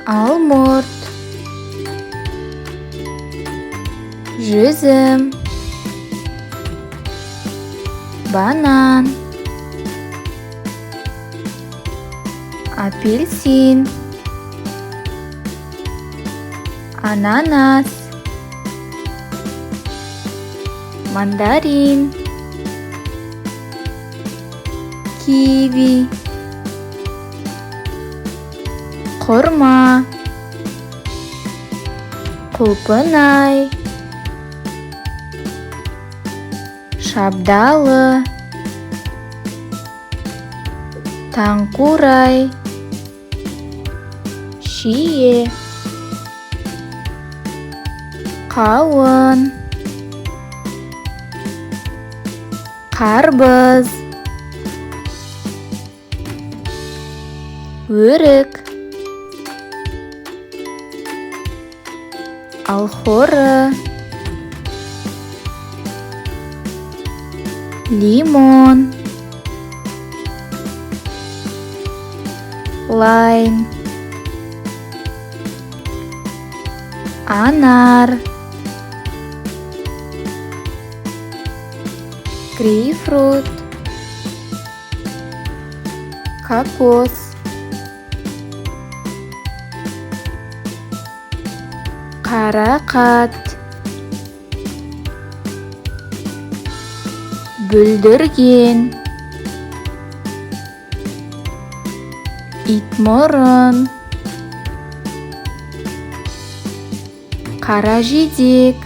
Алмұрт, жүзім, банан, апельсин, ананас, мандарин, киви, құрма, құлпынай, шабдалы, таңқурай, шие, қауын, қарбыз, өрік, алхоры, лимон, лайм, анар, грейпфрут, кокос, қарақат, бүлдірген, итмұрын, қара жидек,